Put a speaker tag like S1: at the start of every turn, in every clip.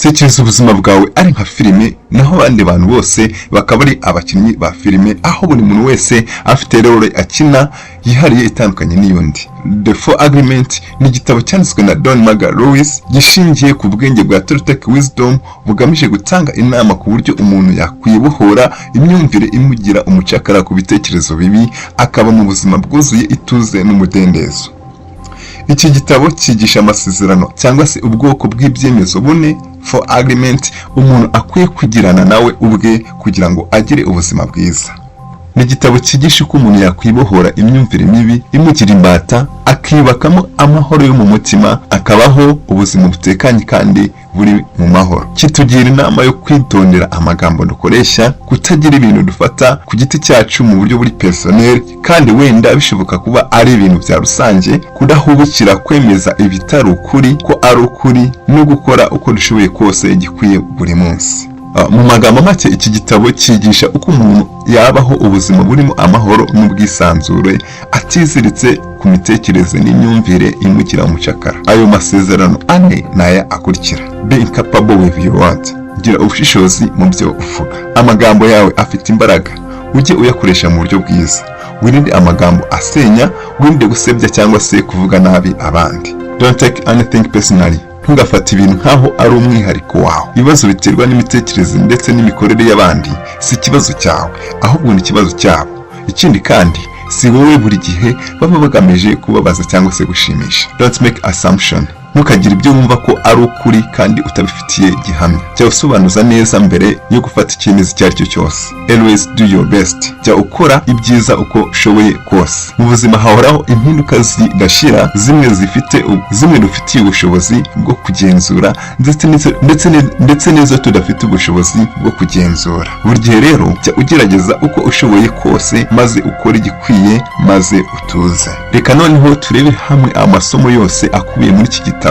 S1: tekereza ubuzima bwawe ari nka filime, naho abandi bantu bose bakaba ari abakinnyi ba filime, aho buri muntu wese afite role akina yihariye itandukanye n'iyundi. The Four Agreement ni igitabo cyanditswe na Don Margaret Lewis gishingiye ku bwenge bwa Toltec Wisdom, bugamije gutanga inama ku buryo umuntu yakwibohora imyumvire imugira umucakara ku bitekerezo bibi, akaba mu buzima bwuzuye ituze n'umudendezo. Iki gitabo cyigisha amasezerano cyangwa se ubwoko bw'ibyemezo bune, Four Agreement, umuntu akwiye kugirana nawe ubwe kugira ngo agire ubuzima bwiza. Ni igitabo cyigisha uko umuntu yakwibohora imyumvire mibi imugira imbata, akiyubakamo amahoro yo mu mutima, akabaho ubuzima butekanye kandi buri mu mahoro. Kitugira inama yo kwitondera amagambo dukoresha, kutagira ibintu dufata ku giti cyacu mu buryo buri personnel, kandi wenda bishoboka kuba ari ibintu bya rusange, kudahubukira kwemeza ibitari ukuri ko ari ukuri, no gukora uko dushoboye kose gikwiye buri munsi. Mu magambo make, iki gitabo cyigisha uko umuntu yabaho ubuzima burimo amahoro n'ubwisanzure, atiziritse ku mitekerereze n'imyumvire imugira umucakara. Ayo masezerano ane naya akurikira: Be capable with your words. Gira ubushishozi mu byo uvuga. Amagambo yawe afite imbaraga, ujye uyakoresha mu buryo bwiza. Wirinde amagambo asenya, wirinde gusebya cyangwa se kuvuga nabi abandi. Don't take anything personally. Ntugafate ibintu nkaho ari umwihariko wawe. Ibibazo biterwa n'imitekerereze ndetse n'imikorere y'abandi si ikibazo cyawe, ahubwo ni ikibazo cyabo. Ikindi kandi, si wowe buri gihe baba bagamije kubabaza cyangwa se gushimisha. Don't make assumption. Ntukagire ibyo wumva ko ari ukuri kandi utabifitiye gihamya. Jya usobanuza neza mbere yo gufata icyemezo icyo ari cyo cyose. Always do your best. Jya ukora ibyiza uko ushoboye kose. Mu buzima hahoraho impinduka zidashira, zimwe dufitiye ubushobozi bwo kugenzura ndetse n'izo tudafite ubushobozi bwo kugenzura. Buri gihe rero jya ugerageza uko ushoboye kose, maze ukore igikwiye, maze utuze. Reka noneho turebere hamwe amasomo yose akubiye muri iki gitabo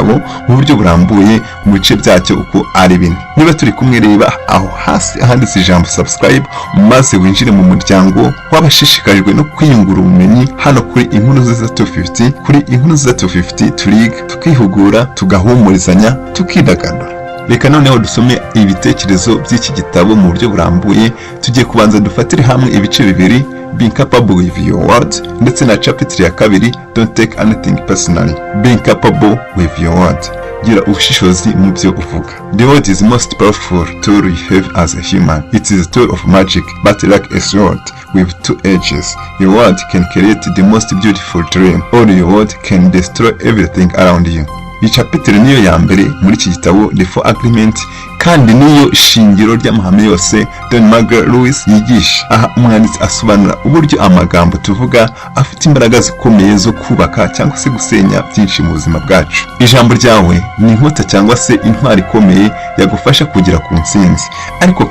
S1: mu buryo burambuye mu bice byacyo uko ari bine. Niba turi kumwe, reba aho hasi ahanditse ijambo subscribe, maze winjire mu muryango w'abashishikajwe no kwiyungura ubumenyi hano kuri Inkuru Nziza 250. Kuri Inkuru Nziza 250 turiga, tukihugura, tugahumurizanya, tukidagadura. Reka noneho dusome ibitekerezo by'iki gitabo mu buryo burambuye. Tugiye kubanza dufatire hamwe ibice bibiri: Being capable with your words, ndetse na chapter ya kabiri, Don't take anything personally. Being capable with your words. Gira ubushishozi mu byo uvuga. The word is the most powerful tool you have as a human. It is a tool of magic, but like a sword with two edges. Your word can create the most beautiful dream, or your word can destroy everything around you. Iyi chapter niyo ya mbere muri iki gitabo The Four Agreement, kandi niyo shingiro ry'amahame yose Don Margaret Lewis yigisha. Aha umwanditsi asobanura uburyo amagambo tuvuga afite imbaraga zikomeye zo kubaka cyangwa se gusenya byinshi mu buzima bwacu. Ijambo ryawe ni inkota cyangwa se intwari ikomeye yagufasha kugera ku ntsinzi, ariko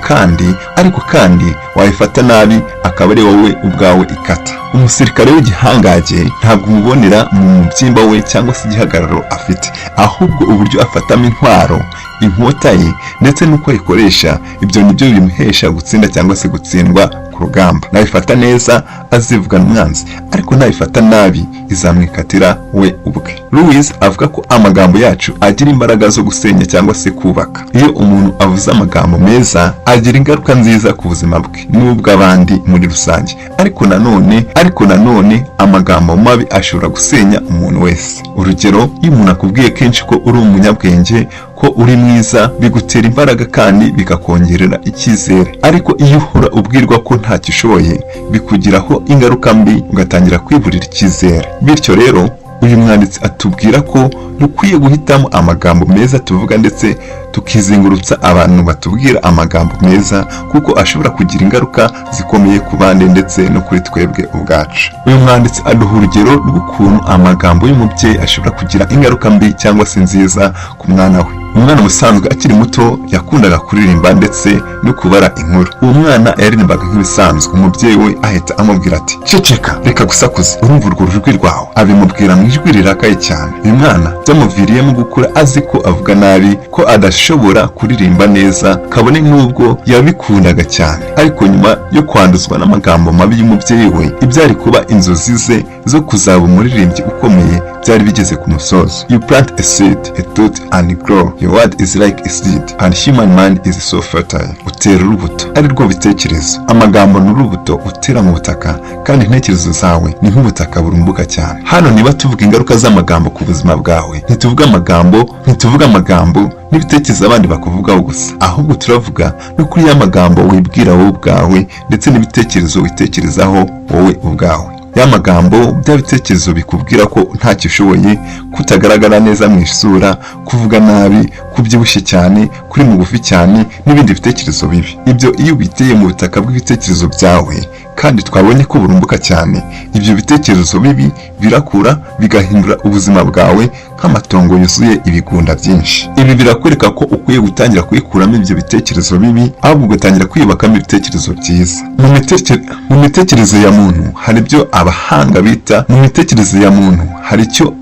S1: kandi wayifata nabi akaba ari wowe ubwawe ikata. Umusirikare w'igihangaje ntabwo umubonera mu mubyimba we cyangwa se igihagararo afite, ahubwo uburyo afatamo intwaro, inkota ye ndetse n'uko ayikoresha, ibyo nibyo bimuhesha gutsinda cyangwa se gutsindwa ku rugamba. Nabifata neza azivugana umwanzi, ariko nabifata nabi izamwikatira we ubwe. Lewis avuga ko amagambo yacu agira imbaraga zo gusenya cyangwa se kubaka. Iyo umuntu avuze amagambo meza, agira ingaruka nziza ku buzima bwe n'ubw'abandi muri rusange, ariko nanone amagambo mabi ashobora gusenya umuntu wese. Urugero, iyo umuntu akubwiye kenshi ko uri umunyabwenge, ko uri mwiza, bigutera imbaraga kandi bikakongerera icyizere. Ariko iyo uhora ubwirwa ko ntacyo ushoboye, bikugiraho ingaruka mbi, ugatangira kwiburira icyizere. Bityo rero uyu mwanditsi atubwira ko dukwiye guhitamo amagambo meza tuvuga, ndetse tukizengurutsa abantu batubwira amagambo meza, kuko ashobora kugira ingaruka zikomeye ku bandi ndetse no kuri twebwe ubwacu. Uyu mwanditsi aduha urugero rw'ukuntu amagambo y'umubyeyi ashobora kugira ingaruka mbi cyangwa se nziza ku mwana we. Umwana musanzwe akiri muto yakundaga kuririmba ndetse no kubara inkuru. Uwo mwana yaririmbaga nk'ibisanzwe, umubyeyi we ahita amubwira ati, ceceka, reka gusakuza, urumva urwo rujwi rwawe. Abimubwira mu ijwi rirakaye cyane. Uyu mwana byamuviriyemo gukura azi ko avuga nabi, ko adashobora kuririmba neza, kabone n'ubwo yabikundaga cyane. Ariko nyuma yo kwanduzwa n'amagambo mabi y'umubyeyi we, ibyari kuba inzozi ze zo kuzaba umuririmbyi ukomeye byari bigeze ku musozo. You plant a seed, a thought and grow. Your word is like a seed and human mind is so fertile. Utera urubuto ari rwo bitekerezo. Amagambo ni urubuto utera mu butaka kandi intekerezo zawe ni nk'ubutaka burumbuka cyane. Hano niba tuvuga ingaruka z'amagambo ku buzima bwawe, ntituvuga amagambo n'ibitekerezo abandi bakuvugaho gusa, ahubwo turavuga no kuri ya magambo wibwira wowe ubwawe ndetse n'ibitekerezo witekerezaho wowe ubwawe. Ya magambo bya bitekerezo bikubwira ko ntacyo ushoboye, kutagaragara neza mu isura, kuvuga nabi, kubyibushye cyane, kuri mugufi cyane n'ibindi bitekerezo bibi. Ibyo iyo biteye mu butaka bw'ibitekerezo byawe kandi twabonye ko burumbuka cyane, ibyo bitekerezo bibi birakura bigahindura ubuzima bwawe nk'amatongo yuzuye ibigunda byinshi. Ibi birakwereka ko ukwiye gutangira kwikuramo ibyo bitekerezo bibi, ahubwo ugatangira kwiyubakamo ibitekerezo byiza. Mu mitekerereze ya muntu hari ibyo abahanga bita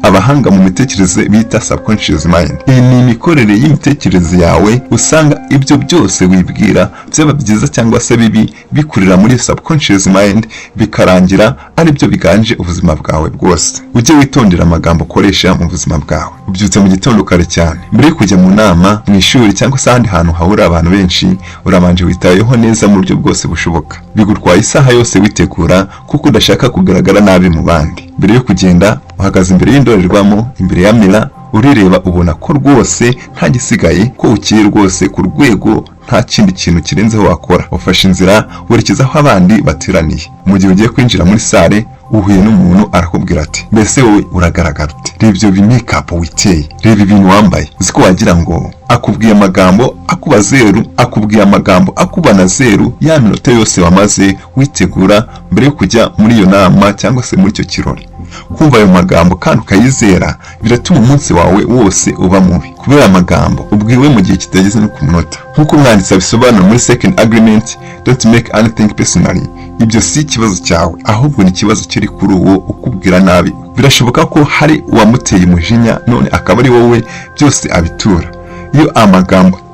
S1: abahanga mu mitekerereze bita subconscious mind. Iyi ni imikorere y'imitekerereze yawe, usanga ibyo byose wibwira byaba byiza cyangwa se bibi bikurira muri subconscious mind, bikarangira ari byo biganje ubuzima bwawe bwose. Ujye witondera amagambo ukoresha mu buzima bwawe. Ubyutse mu gitondo kare cyane, mbere yo kujya mu nama, mu ishuri cyangwa se ahandi hantu hahurira abantu benshi, urabanje witayeho neza mu buryo bwose bushoboka. Bigutwaye isaha yose witegura kuko udashaka kugaragara nabi mu bandi. Mbere yo kugenda uhagaze imbere y'indorerwamo, imbere ya mirror, urireba ubona ko rwose nta gisigaye, ko ukiri rwose ku rwego nta kindi kintu kirenzeho wakora. Ufashe inzira werekeza aho abandi bateraniye. Mu gihe ugiye kwinjira muri sale, uhuye n'umuntu arakubwira ati, mbese wowe uragaragara ute? Reba ibyo make-up witeye, reba ibintu wambaye. Uzi ko wagira ngo akubwiye amagambo akuba zeru, akubwiye amagambo akuba na zeru ya minota yose wamaze witegura mbere yo kujya muri iyo nama cyangwa se muri icyo kirori. Kumva ayo magambo kandi ukayizera biratuma umunsi wawe wose uba mubi, kubera amagambo ubwiwe mu gihe kitageze no ku munota. Nk'uko umwanditsi abisobanura muri second agreement, don't make anything personally. Ibyo si ikibazo cyawe, ahubwo ni ikibazo kiri kuri uwo ukubwira nabi. Birashoboka ko hari uwamuteye umujinya none akaba ari wowe byose abitura. Iyo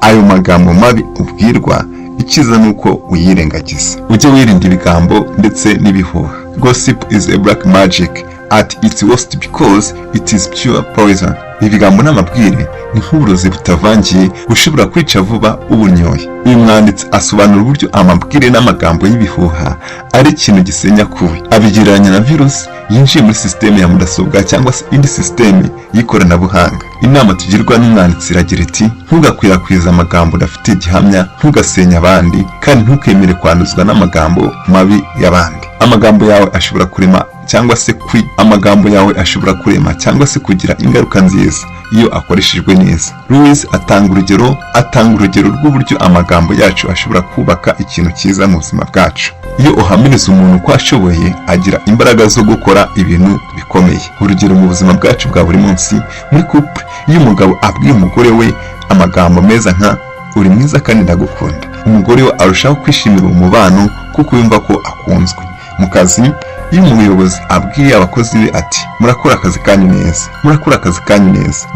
S1: ayo magambo mabi ubwirwa, icyiza nuko uyirengagiza. Ujye wirinda ibigambo ndetse n'ibihuha. Gossip is a black magic at its worst because it is pure poison. Ibigambo n'amabwire ni nk'uburozi butavangiye bushobora kwica vuba ubunyoye. Uyu mwanditsi asobanura uburyo amabwire n'amagambo y'ibihuha ari ikintu gisenya kubi. Abigereranya na virusi yinjiye muri sisiteme ya mudasobwa cyangwa se indi sisiteme y'ikoranabuhanga. Inama tugirwa n'umwanditsi iragira iti, ntugakwirakwiza amagambo udafite igihamya, ntugasenya abandi, kandi ntukemere kwanduzwa n'amagambo mabi y'abandi. Amagambo yawe ashobora kurema cyangwa se kugira ingaruka nziza iyo akoreshejwe neza. Louise atanga urugero rw'uburyo amagambo yacu ashobora kubaka ikintu cyiza mu buzima bwacu. Iyo uhamiriza umuntu ko ashoboye, agira imbaraga zo gukora ibintu bikomeye. Urugero mu buzima bwacu bwa buri munsi, muri couple, iyo umugabo abwiye umugore we amagambo meza nka uri mwiza kandi ndagukunda, umugore we arushaho kwishimira umubano kuko yumva ko akunzwe. Mu kazi, iyo umuyobozi abwiye abakozi be ati murakora akazi kanyu neza,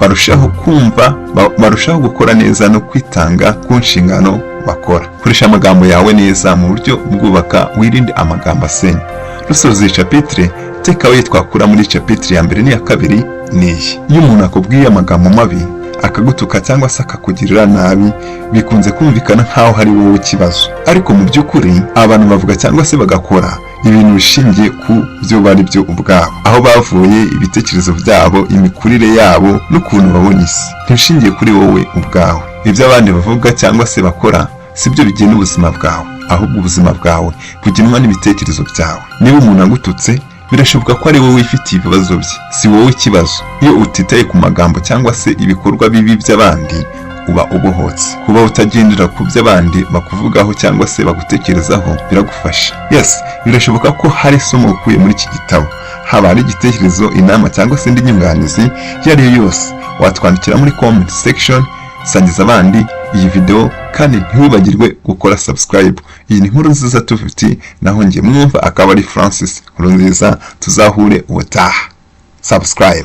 S1: barushaho gukora neza no kwitanga ku nshingano bakora. Koresha amagambo yawe neza mu buryo bwubaka, wirinde amagambo asenya. Rusoza iyi chapitre, takeaway twakura muri chapitre ya mbere n'iya kabiri niyi. Iyo umuntu akubwiye amagambo mabi, akagutuka cyangwa se akakugirira nabi, bikunze kumvikana nkaho hari wowe ikibazo, ariko mu by'ukuri abantu bavuga cyangwa se bagakora ibintu bishingiye ku byo bari byo ubwabo, aho bavuye, ibitekerezo byabo, imikurire yabo n'ukuntu babona isi. Ntibishingiye kuri wowe ubwawe. Ibyo abandi bavuga cyangwa se bakora si byo bigena ubuzima bwawe, ahubwo ubuzima bwawe bugenwa n'ibitekerezo byawe. Niba umuntu agututse, birashoboka ko ari wowe wifitiye ibibazo bye, si wowe ikibazo. Iyo utitaye ku magambo cyangwa se ibikorwa bibi by'abandi, uba ubohotse. Kuba utagendera ku by'abandi bakuvugaho cyangwa se bagutekerezaho biragufasha. Yes, birashoboka ko hari isomo ukuye muri iki gitabo. Haba ari igitekerezo, inama cyangwa se indi nyunganizi iyo ari yo yose, watwandikira muri comment section. Sangiza abandi iyi video kandi ntiwibagirwe gukora subscribe. Iyi ni Nkuru Nziza 250, naho njye mwumva akaba ari Francis Nkuru Nziza. Tuzahure ubutaha. Subscribe.